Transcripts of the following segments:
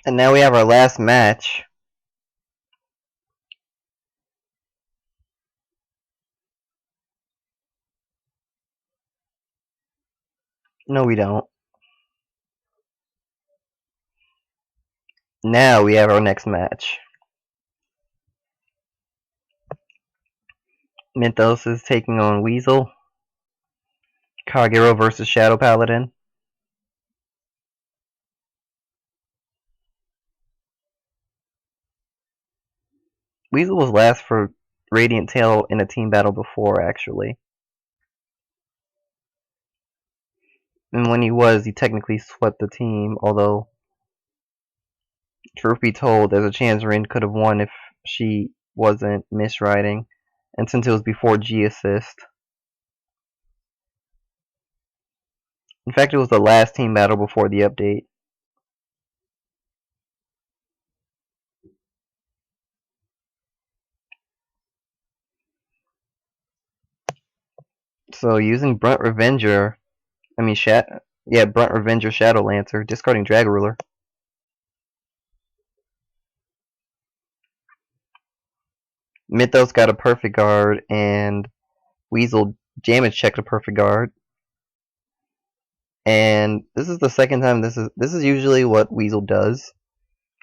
And now we have our last match. No, we don't. Now we have our next match. Mythos is taking on Weasel. Kagero versus Shadow Paladin. Weasel was last for Radiant Tail in a team battle before, actually. And when he was, he technically swept the team, although, truth be told, there's a chance Rin could have won if she wasn't misriding. And since it was before G assist. In fact, it was the last team battle before the update. So using Brunt Revenger, Brunt Revenger Shadow Lancer, discarding Drag Ruler. Mythos got a perfect guard, and Weasel damage checked a perfect guard. And this is the second time this is usually what Weasel does.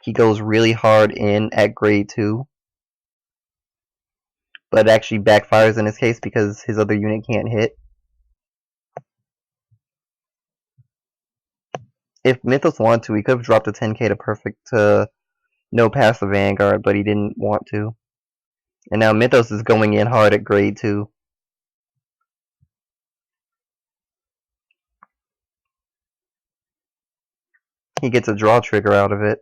He goes really hard in at grade 2. But it actually backfires in his case because his other unit can't hit. If Mythos wanted to, he could have dropped a 10k to perfect to no pass the Vanguard, but he didn't want to. And now Mythos is going in hard at grade 2. He gets a draw trigger out of it.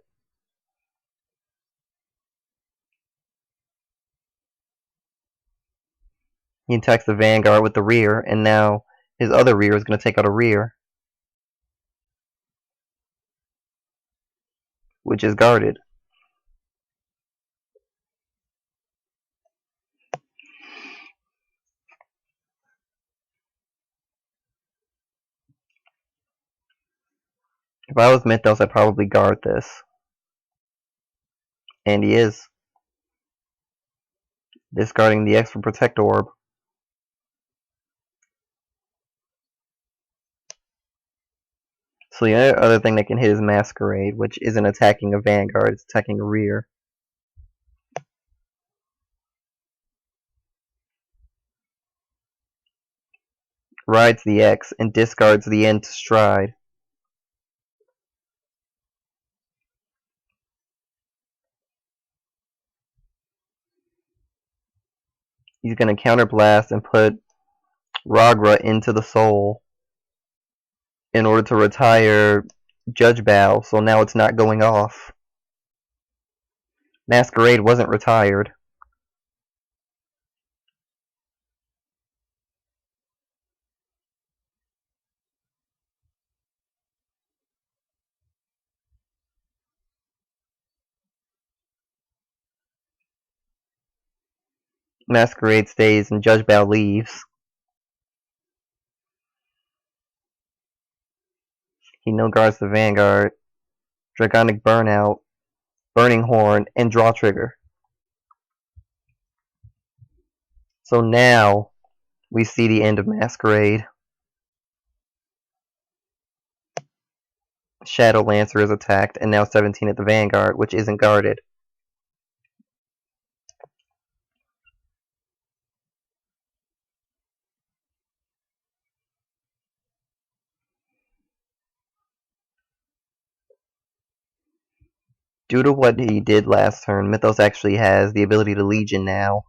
He attacks the Vanguard with the rear, and now his other rear is going to take out a rear, which is guarded. If I was Mythos, I'd probably guard this. And he is. Discarding the X for Protect Orb. So the other thing that can hit is Masquerade, which isn't attacking a Vanguard, it's attacking a rear. Rides the X and discards the N to Stride. He's going to counterblast and put Ragra into the Soul in order to retire Judge Bow, so now it's not going off. Masquerade wasn't retired. Masquerade stays and Judge Bow leaves. He no guards the Vanguard, Dragonic Burnout, Burning Horn, and Draw Trigger. So now we see the end of Masquerade. Shadow Lancer is attacked, and now 17 at the Vanguard, which isn't guarded. Due to what he did last turn, Mythos actually has the ability to Legion now.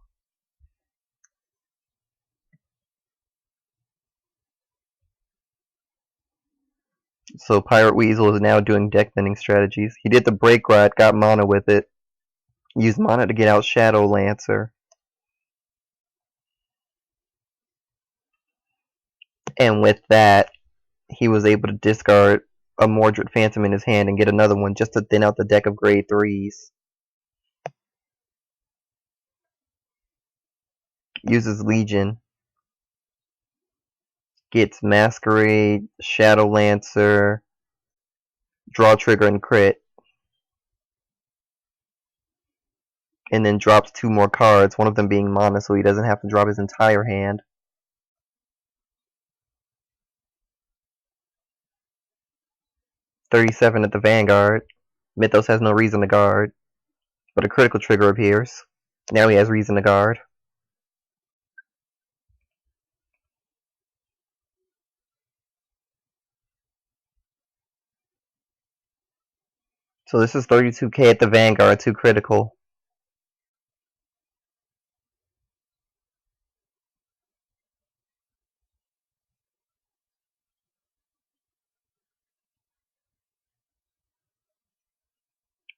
So PirateWeasel is now doing deck bending strategies. He did the Break Rod, got mana with it. Used mana to get out Shadow Lancer. And with that, he was able to discard a Mordred Phantom in his hand and get another one just to thin out the deck of grade 3s. Uses Legion. Gets Masquerade, Shadow Lancer, Draw Trigger, and Crit. and then drops 2 more cards, one of them being mana, so he doesn't have to drop his entire hand. $37 at the Vanguard. Mythos has no reason to guard, but a critical trigger appears. Now he has reason to guard. So this is 32k at the Vanguard, 2 critical.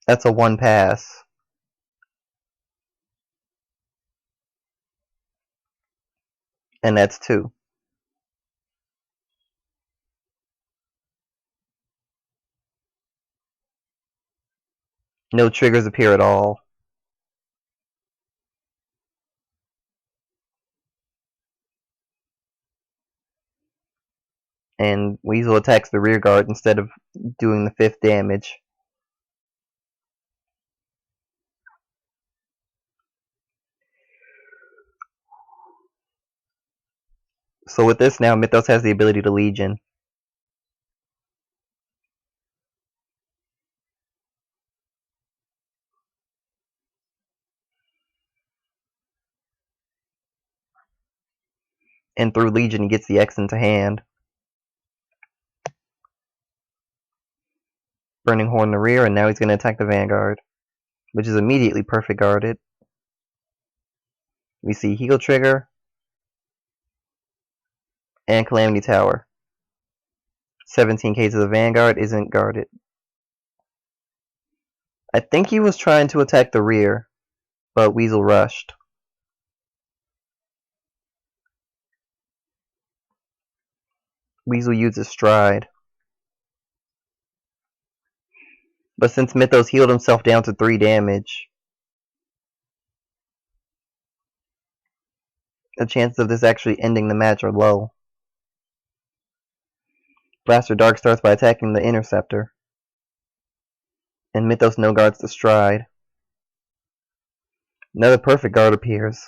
That's a 1 pass. And that's 2. No triggers appear at all. And Weasel attacks the rear guard instead of doing the 5th damage. So with this now, Mythos has the ability to Legion. And through Legion, he gets the X into hand. Burning Horn in the rear, and now he's going to attack the Vanguard, which is immediately perfect guarded. We see Heal Trigger and Calamity Tower. 17k to the Vanguard isn't guarded. I think he was trying to attack the rear, but Weasel rushed. Weasel uses Stride. But since Mythos healed himself down to 3 damage, the chances of this actually ending the match are low. Blaster Dark starts by attacking the Interceptor, and Mythos no guards the Stride. Another perfect guard appears.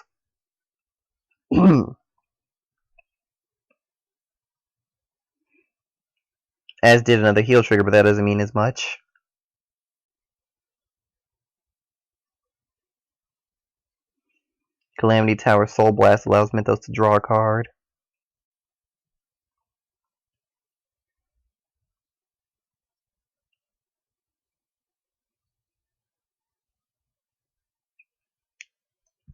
As did another heal trigger, but that doesn't mean as much. Calamity Tower Soul Blast allows Mythos to draw a card.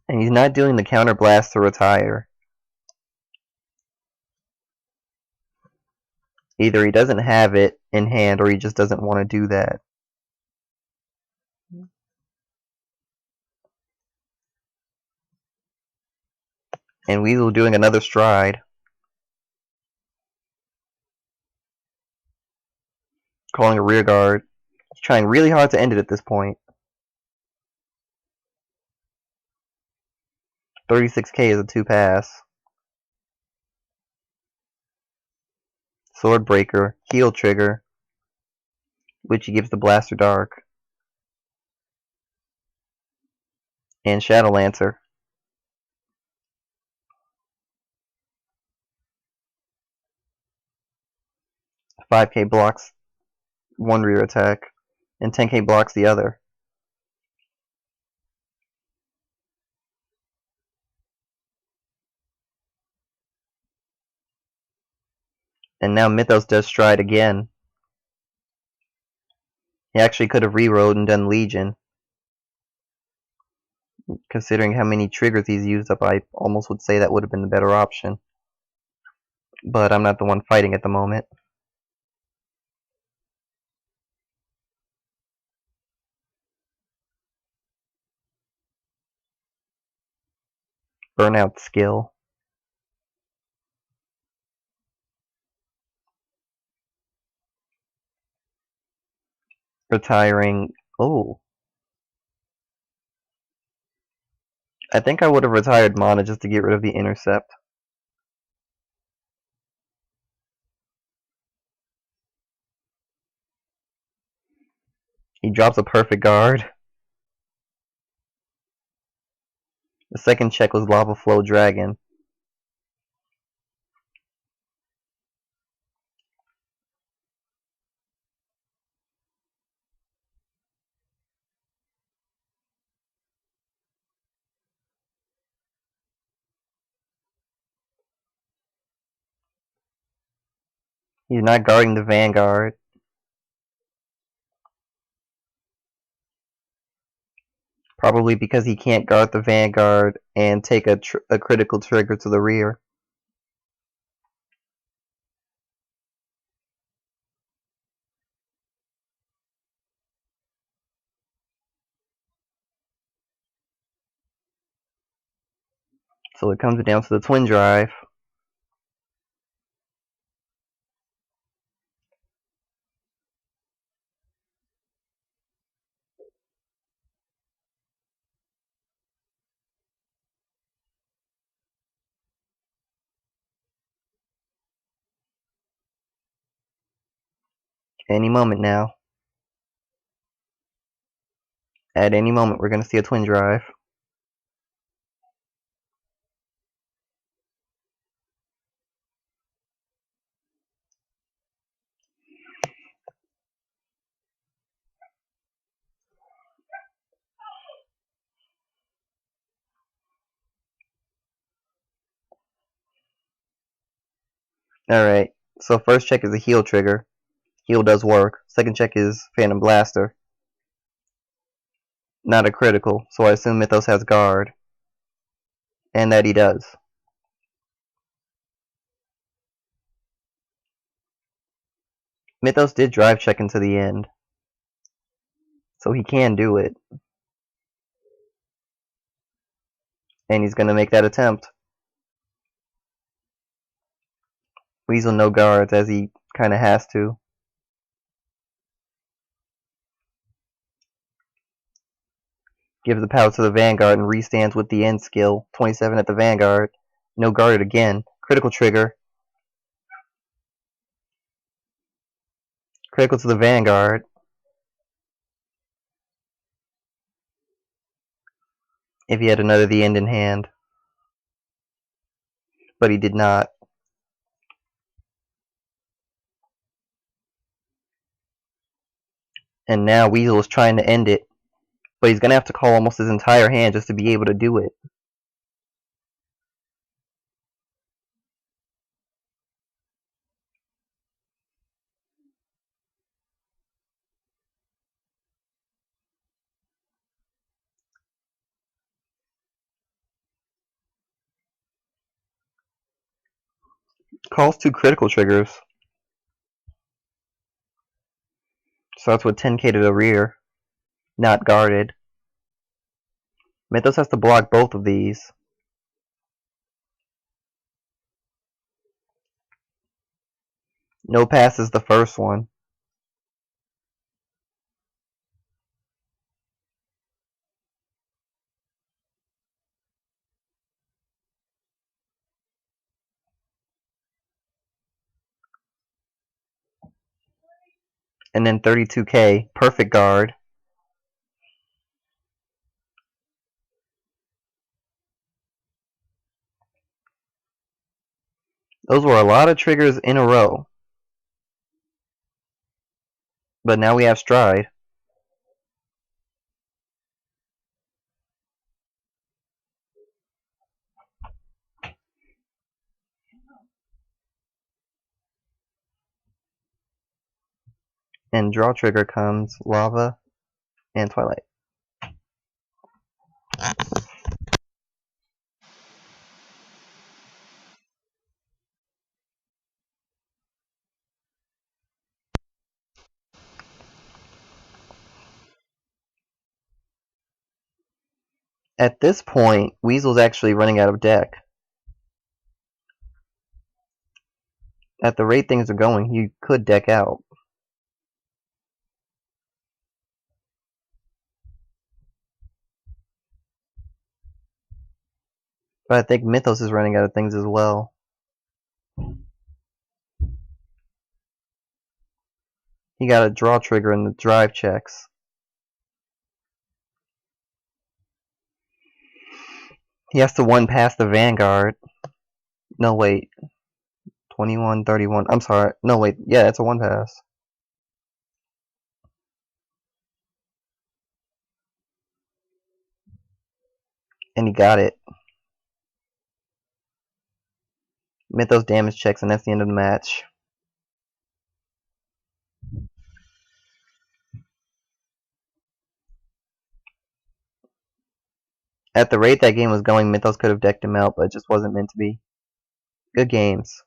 And he's not doing the counter blast to retire. Either he doesn't have it in hand or he just doesn't want to do that. And Weasel doing another Stride. Calling a rear guard. He's trying really hard to end it at this point. 36k is a 2 pass. Sword Breaker, Heal Trigger, which he gives the Blaster Dark. And Shadow Lancer. 5k blocks one rear attack, and 10k blocks the other. And now Mythos does Stride again. He actually could have rerolled and done Legion. Considering how many triggers he's used up, I almost would say that would have been the better option. But I'm not the one fighting at the moment. Burnout skill. Retiring. Oh. I think I would have retired Mana just to get rid of the Intercept. He drops a perfect guard. The second check was Lava Flow Dragon. He's not guarding the Vanguard. Probably because he can't guard the Vanguard and take a critical trigger to the rear. So it comes down to the Twin Drive. Any moment now. At any moment we're going to see a Twin Drive. Alright, so first check is a heal trigger. Heal does work. Second check is Phantom Blaster. Not a critical, so I assume Mythos has guard. And that he does. Mythos did drive check into the end. So he can do it. And he's going to make that attempt. Weasel no guards, as he kind of has to. Gives the power to the Vanguard and restands with the end skill. 27 at the Vanguard. No guarded again. Critical trigger. Critical to the Vanguard. If he had another the end in hand. But he did not. And now Weasel is trying to end it. But he's going to have to call almost his entire hand just to be able to do it. Calls 2 critical triggers. So that's with 10k to the rear. Not guarded. Mythos has to block both of these. No passes the first one. And then 32k. Perfect guard. Those were a lot of triggers in a row. But now we have Stride. And draw trigger comes Lava and Twilight. At this point, Weasel's actually running out of deck. At the rate things are going, he could deck out. But I think Mythos is running out of things as well. He got a draw trigger in the drive checks. He has to one pass the Vanguard. No, wait. 21, 31. I'm sorry. No, wait. Yeah, it's a one pass. And he got it. Mythos damage checks, and that's the end of the match. At the rate that game was going, Mythos could have decked him out, but it just wasn't meant to be. Good games.